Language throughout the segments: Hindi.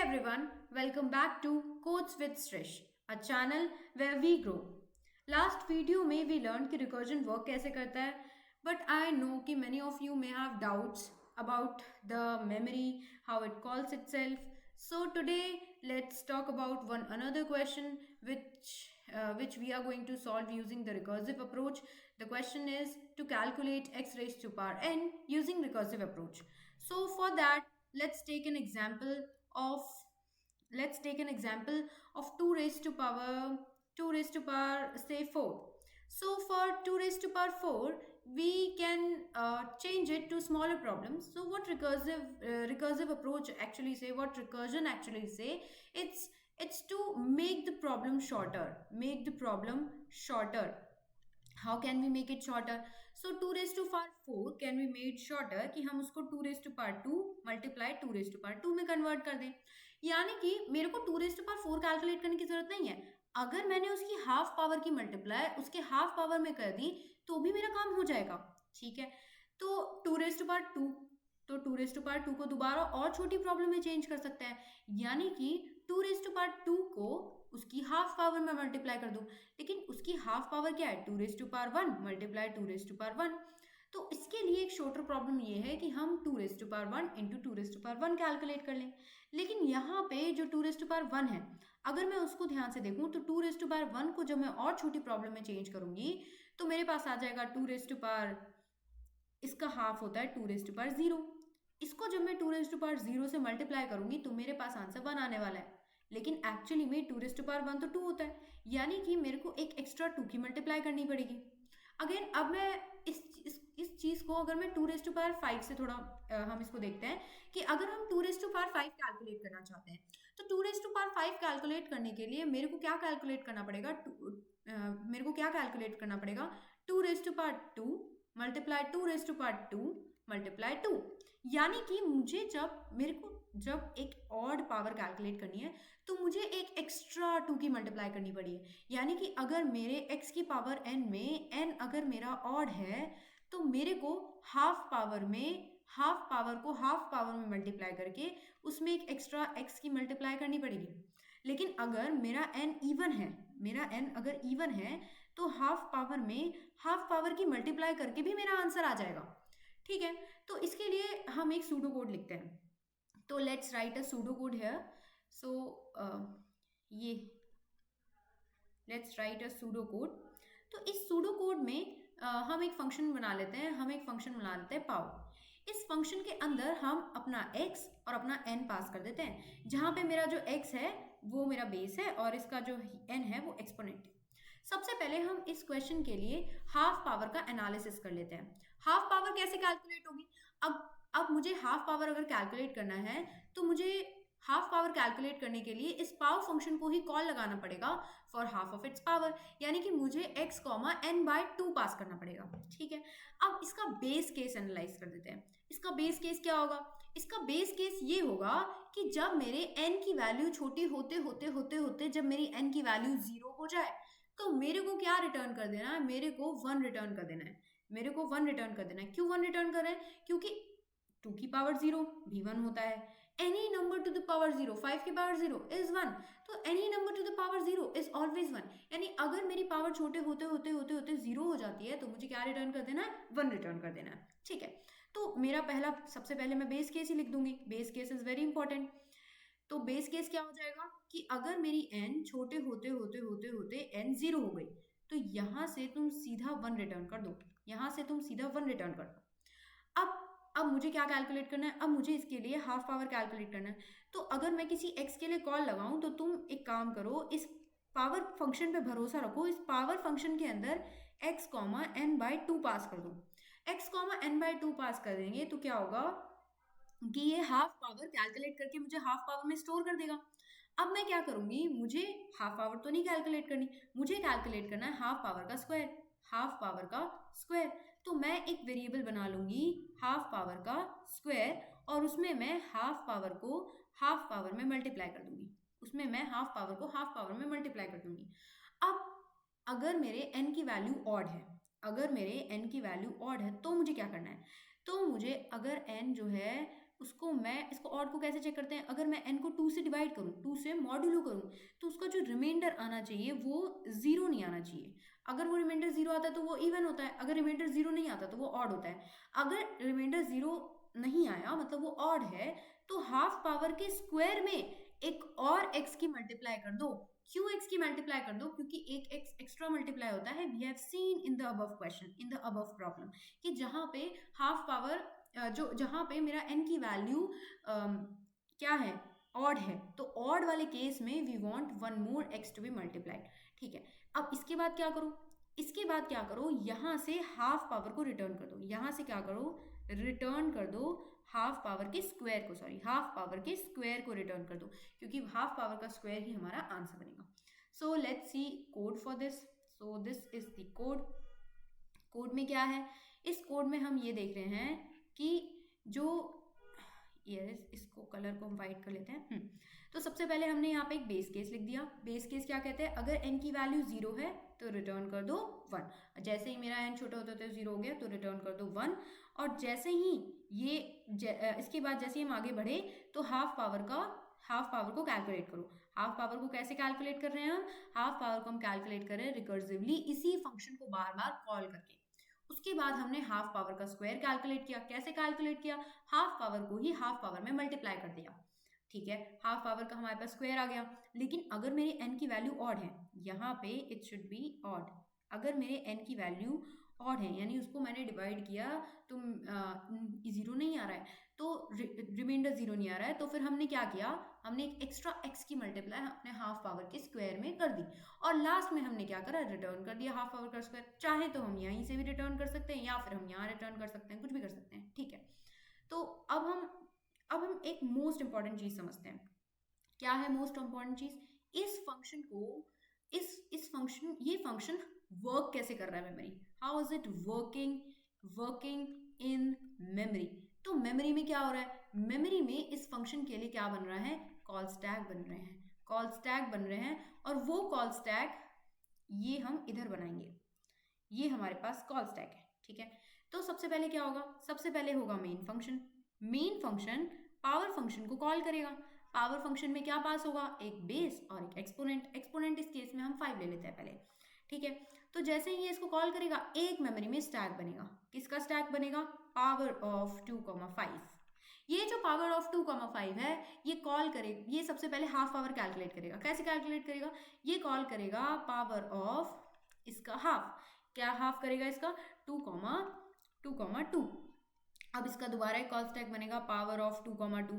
everyone, welcome back to Codes with Srish, a channel where we grow. Last video में we learned कि recursion work कैसे करता है, but I know कि many of you may have doubts about the memory, how it calls itself. So today let's talk about one another question which we are going to solve using the recursive approach. The question is to calculate x raised to power n using recursive approach. So for that, let's take an example of let's take an example of 2 raised to power say 4. So for 2 raised to power 4 we can change it to smaller problems. So what recursive approach actually say, what recursion actually say, it's to make the problem shorter. How can we make it shorter? So 2 raised to power 4 can be made shorter कि हम उसको 2 raised to power 2 multiply 2 raised to power 2 में कन्वर्ट कर दें. यानी कि मेरे को 2 raised to power 4 कैलकुलेट करने की जरूरत नहीं है. अगर मैंने उसकी हाफ पावर की मल्टीप्लाई उसके हाफ पावर में कर दी तो भी मेरा काम हो जाएगा. ठीक है, तो 2 raised to power 2, तो 2 raised to power 2 को दोबारा और छोटी प्रॉब्लम में चेंज कर सकते हैं. यानी कि 2 raised to power 2 को उसकी हाफ पावर में मल्टीप्लाई कर दूं, लेकिन उसकी हाफ पावर क्या है? 2 raised to power 1 multiply 2 raised to power 1. तो इसके लिए एक शॉर्टर प्रॉब्लम ये है कि हम 2 raised to power 1 into 2 raised to power 1 calculate कर लें. लेकिन यहाँ पे जो 2 raised to power 1 है, अगर मैं उसको ध्यान से देखूं तो 2 raised to power 1 को जब मैं और छोटी प्रॉब्लम में चेंज करूंगी तो मेरे पास आ जाएगा 2 raised to power, इसका हाफ होता है 2 raised to power 0. इसको जब मैं 2 raised to power 0 से मल्टीप्लाई करूंगी तो मेरे पास आंसर 1 आने वाला है. लेकिन एक्चुअली में 2 raised to power 1 तो 2 होता है, यानी कि मेरे को एक एक्स्ट्रा 2 की मल्टीप्लाई करनी पड़ेगी. अगेन अब मैं इस चीज को अगर मैं 2 raised to power 5 से थोड़ा हम इसको देखते हैं कि अगर हम 2 raised to power 5 कैलकुलेट करना चाहते हैं तो 2 raised to power 5 कैलकुलेट करने के लिए मेरे को क्या कैलकुलेट करना पड़ेगा? 2 raised to power 2 multiply 2 raised to power 2 multiply 2. यानी कि मुझे जब एक ऑड पावर कैलकुलेट करनी है तो मुझे एक एक्स्ट्रा 2 की मल्टीप्लाई करनी पड़ी है. यानी कि अगर मेरे x की पावर n में n अगर मेरा ऑड है तो मेरे को हाफ पावर को हाफ पावर में मल्टीप्लाई करके उसमें एक एक्स्ट्रा x की मल्टीप्लाई करनी पड़ेगी. लेकिन अगर मेरा n इवन है तो हाफ पावर की मल्टीप्लाई करके भी मेरा आंसर आ जाएगा. ठीक है, तो इसके लिए हम एक सूडो कोड लिखते हैं. तो let's write a pseudo code here. So ये let's write a pseudo code. तो इस सूडो कोड में हम एक फंक्शन बना लेते हैं पाव. इस फंक्शन के अंदर हम अपना x और अपना n पास कर देते हैं, जहां पे मेरा जो x है वो मेरा बेस है और इसका जो n है वो एक्सपोनेंट है. सबसे पहले हम इस क्वेश्चन के लिए हाफ पावर का एनालिसिस कर लेते हैं. हाफ पावर कैसे कैलकुलेट होगी? अब मुझे हाफ पावर अगर कैलकुलेट करना है तो मुझे हाफ पावर कैलकुलेट करने के लिए इस पावर फंक्शन को ही कॉल लगाना पड़ेगा for half of its power. यानी कि मुझे x, n/2 पास करना पड़ेगा. ठीक है, अब इसका बेस केस एनालाइज कर देते हैं. इसका बेस केस क्या होगा? इसका बेस केस ये होगा कि जब मेरे n की वैल्यू छोटी होते जब मेरी n की वैल्यू 0 हो जाए तो मेरे को क्या रिटर्न कर देना है? मेरे को 1 रिटर्न कर देना है. क्यों 1 रिटर्न कर रहे हैं? क्योंकि 2 की पावर 0 भी 1 होता है. Any number two the power 0, 5 की पावर 0 इज 1. तो any number two the power 0 is always 1. यानी अगर मेरी पावर छोटे होते 0 हो जाती है तो मुझे क्या रिटर्न कर देना है? 1 रिटर्न कर देना है. ठीक है, तो मेरा सबसे पहले मैं बेस केस ही लिख दूंगी. Base case is very important. तो बेस केस क्या हो जाएगा कि अगर मेरी n छोटे होते n 0 हो गई तो यहां से तुम सीधा 1 रिटर्न कर दो. अब मुझे क्या कैलकुलेट करना है? अब मुझे इसके लिए हाफ पावर कैलकुलेट करना है. तो अगर मैं किसी x के लिए कॉल लगाऊं तो तुम एक काम करो, इस पावर फंक्शन पे भरोसा रखो. इस पावर फंक्शन के अंदर x, n/2 पास कर दो. x, n/2 पास कर देंगे तो क्या होगा कि ये हाफ पावर कैलकुलेट करके मुझे हाफ पावर में स्टोर कर देगा. अब मैं क्या करूंगी? मुझे हाफ पावर तो नहीं कैलकुलेट करनी, मुझे कैलकुलेट करना है हाफ पावर का स्क्वायर. तो मैं एक वेरिएबल बना लूंगी हाफ पावर का स्क्वायर और उसमें मैं हाफ पावर को हाफ पावर में मल्टीप्लाई कर दूंगी. अब अगर मेरे n की वैल्यू ऑड है तो मुझे क्या करना है? तो मुझे अगर n जो है उसको मैं इसको ऑड को कैसे चेक करते हैं, अगर मैं n को 2 से डिवाइड करूँ, 2 से मॉड्यूलो करूँ, तो उसका जो रिमाइंडर आना चाहिए वो 0 नहीं आना चाहिए। अगर वो रिमाइंडर 0 आता है तो वो इवन होता है, अगर रिमाइंडर 0 नहीं आता तो वो ऑड होता है। अगर रिमाइंडर 0 नहीं आया मतलब वो ऑड है, तो हाफ पावर के स्क्वायर में एक और x की मल्टीप्लाई कर दो। क्यों x की मल्टीप्लाई कर दो, क्योंकि एक x एक्स्ट्रा मल्टीप्लाई होता है। We have seen in the above question, in the above problem, कि जहां पे हाफ पावर जो जहां पे मेरा n की वैल्यू क्या है, ऑड है, तो ऑड वाले केस में we want one more x to be multiplied. ठीक है, अब इसके बाद क्या करो, इसके बाद क्या करो, यहां से हाफ पावर को रिटर्न कर दो। यहां से क्या करो, रिटर्न कर दो हाफ पावर के स्क्वायर को, सॉरी हाफ पावर के स्क्वायर को रिटर्न कर दो, क्योंकि हाफ पावर का स्क्वायर ही हमारा आंसर बनेगा। So let's see code for this. So this is the code. Code में क्या है, इस कोड में हम ये देख रहे हैं कि जो यस, इसको कलर को हम वाइट कर लेते हैं। तो सबसे पहले हमने यहाँ पे एक बेस केस लिख दिया। बेस केस क्या कहते हैं, अगर n की वैल्यू 0 है तो रिटर्न कर दो 1। जैसे ही मेरा n छोटा होता है तो 0 हो गया तो रिटर्न कर दो 1। और जैसे ही ये इसके बाद जैसे ही हम आगे बढ़े तो हाफ पावर को कैलकुलेट करो। हाफ पावर को कैसे कैलकुलेट कर रहे हैं हम, हाफ पावर को हम कैलकुलेट कर रहे हैं रिकर्सिवली इसी फंक्शन को बार बार कॉल करके। उसके बाद हमने हाफ पावर का स्क्वायर कैलकुलेट किया। कैसे कैलकुलेट किया, हाफ पावर को ही हाफ पावर में मल्टीप्लाई कर दिया। ठीक है, हाफ पावर का हमारे पास स्क्वायर आ गया। लेकिन अगर मेरे n की वैल्यू ऑड है, यहाँ पे इट शुड बी ऑड। अगर मेरे n की वैल्यू ऑड है यानी उसको मैंने डिवाइड किया तो 0 नहीं आ रहा है, तो रिमाइंडर 0 नहीं आ रहा है, तो फिर हमने क्या किया, हमने एक एक्स्ट्रा x की मल्टीप्लाई अपने हाफ पावर के स्क्वायर में कर दी। और लास्ट में हमने क्या करा, रिटर्न कर दिया हाफ पावर का स्क्वायर। चाहे तो हम यहीं से भी रिटर्न कर सकते हैं या फिर हम यहाँ रिटर्न कर सकते हैं, कुछ भी कर सकते हैं। ठीक है, तो अब हम एक मोस्ट इंपॉर्टेंट चीज समझते हैं। क्या है मोस्ट इंपॉर्टेंट चीज, इस फंक्शन को ये फंक्शन वर्क कैसे कर रहा है memory, how is it working in memory. तो मेमोरी में क्या हो रहा है, मेमोरी में इस फंक्शन के लिए क्या बन रहा है, कॉल स्टैक बन रहे हैं, कॉल स्टैक बन रहे हैं। और वो कॉल स्टैक ये हम इधर बनाएंगे, ये हमारे पास कॉल स्टैक है। ठीक है, तो सबसे पहले क्या होगा, सबसे पहले होगा main function. Main function power function को कॉल करेगा। पावर फंक्शन में क्या पास होगा, एक बेस और एक एक्सपोनेंट। एक्सपोनेंट इस केस में हम 5 ले लेते हैं पहले। ठीक है, तो जैसे ही ये इसको कॉल करेगा एक मेमोरी में स्टैक बनेगा। किसका स्टैक बनेगा, पावर ऑफ 2,5। ये जो पावर ऑफ 2,5 है ये कॉल करे, ये सबसे पहले हाफ पावर कैलकुलेट करेगा। कैसे कैलकुलेट करेगा, ये कॉल करेगा पावर ऑफ इसका हाफ। क्या हाफ करेगा इसका, 2,2। अब इसका दोबारा एक कॉल स्टैक बनेगा पावर ऑफ 2,2।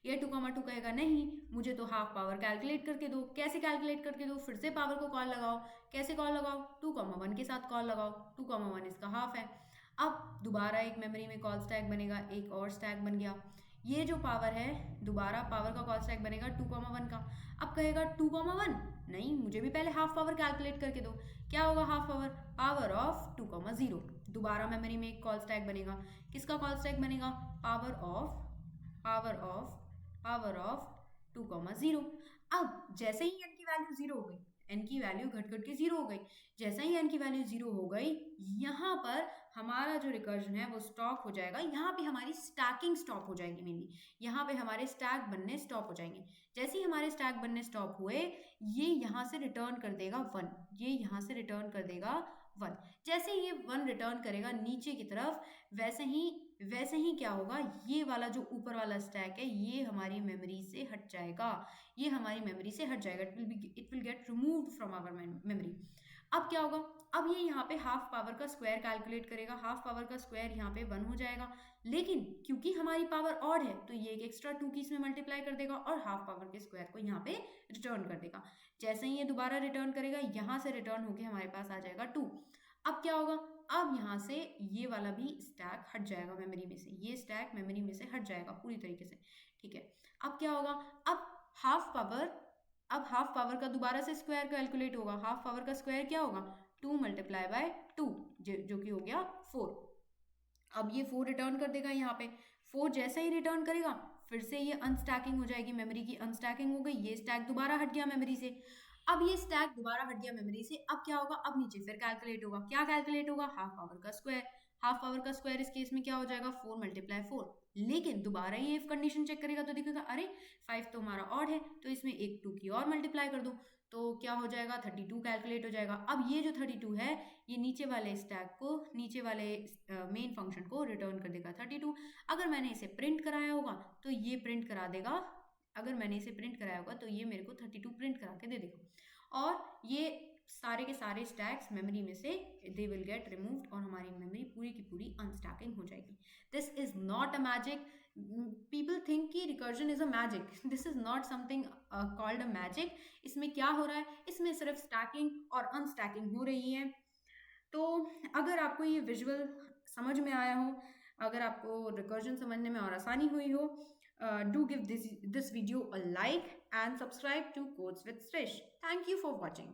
ये 2,2 कहेगा नहीं, मुझे तो हाफ पावर कैलकुलेट करके दो। कैसे कैलकुलेट करके दो, फिर से पावर को कॉल लगाओ। कैसे कॉल लगाओ, 2,1 के साथ कॉल लगाओ। 2,1 इसका हाफ है। अब दोबारा एक मेमोरी में कॉल स्टैक बनेगा, एक और स्टैक बन गया। ये जो पावर है, दोबारा पावर का कॉल स्टैक बनेगा 2,1 का। अब कहेगा 2,1 नहीं, मुझे भी पहले हाफ पावर कैलकुलेट करके दो। क्या होगा हाफ पावर, पावर ऑफ 2,0। दोबारा मेमोरी में एक कॉल स्टैक बनेगा। किसका कॉल स्टैक बनेगा, पावर ऑफ 2,0। अब जैसे ही n की वैल्यू 0 हो गई, n की वैल्यू घट घट के 0 हो गई। जैसे ही n की वैल्यू 0 हो गई, यहाँ पर हमारा जो रिकर्जन है वो स्टॉप हो जाएगा। यहाँ पे हमारी स्टैकिंग स्टॉप हो जाएगी मेनली, यहाँ पे हमारे स्टैक बनने स्टॉप हो जाएंगे। जैसे ही हमारे स्टैक बनने स्टॉप हुए, ये यहाँ से रिटर्न कर देगा 1। ये यहाँ से रिटर्न कर देगा 1। जैसे ये 1 रिटर्न करेगा नीचे की तरफ, वैसे ही क्या होगा, ये वाला जो ऊपर वाला स्टैक है ये हमारी मेमोरी से हट जाएगा। ये हमारी मेमोरी से हट जाएगा, it will get removed from our memory. अब क्या होगा, अब ये यहाँ पे हाफ पावर का स्क्वायर कैलकुलेट करेगा। हाफ पावर का स्क्वायर यहाँ पे 1 हो जाएगा। लेकिन क्योंकि हमारी पावर ऑड है तो ये एक एक्स्ट्रा 2 की इसमें मल्टीप्लाई कर देगा और हाफ पावर के स्क्वायर को यहाँ पे रिटर्न कर देगा। जैसे ही ये दोबारा रिटर्न करेगा, यहाँ से रिटर्न होके हमारे पास आ जाएगा 2। अब क्या होगा, अब यहाँ से ये वाला भी स्टैक हट जाएगा मेमोरी में से, ये स्टैक मेमोरी में से हट जाएगा पूरी तरीके से। ठीक है, अब क्या होगा, अब हाफ पावर का दोबारा से स्क्वायर कैलकुलेट होगा। हाफ पावर का स्क्वायर क्या होगा, 2 मल्टीप्लाई बाय 2 जो कि हो गया 4। अब ये 4 रिटर्न कर देगा यहाँ पे। 4 जैसा ही रिटर्न करेगा फिर से ये अनस्टैकिंग हो जाएगी, मेमोरी की अनस्टैकिंग हो गई। ये स्टैक दोबारा हट गया मेमोरी से। अब ये स्टैक दोबारा हट गया मेमोरी से। अब क्या होगा, अब नीचे फिर कैलकुलेट होगा। क्या कैलकुलेट होगा, हाफ पावर का स्क्वायर। हाफ पावर का स्क्वायर इस केस में क्या हो जाएगा 4 × 4। लेकिन दोबारा ये इफ कंडीशन चेक करेगा तो दिखेगा अरे 5 तो हमारा ऑड है, तो इसमें एक 2 की और मल्टीप्लाई कर दो, तो क्या हो जाएगा 32 कैलकुलेट हो जाएगा। अब ये जो 32 है ये नीचे वाले स्टैक को, नीचे वाले मेन फंक्शन को रिटर्न कर देगा 32। अगर मैंने इसे प्रिंट कराया होगा तो ये प्रिंट करा देगा, अगर मैंने इसे प्रिंट कराया होगा तो ये मेरे को 32 प्रिंट करा के दे देगा। और ये सारे के सारे स्टैक्स मेमोरी में से दे विल गेट रिमूव्ड और हमारी मेमोरी पूरी की पूरी अनस्टैकिंग हो जाएगी। This is not a magic. People think कि recursion is a magic, this is not something called a magic. इसमें क्या हो रहा है, इसमें सिर्फ स्टैकिंग और अनस्टैकिंग हो रही है। तो अगर आपको ये विजुअल समझ में आया हो, अगर आपको रिकर्जन समझने में और आसानी हुई हो, do give this video a like and subscribe to codes with Srish. Thank you for watching.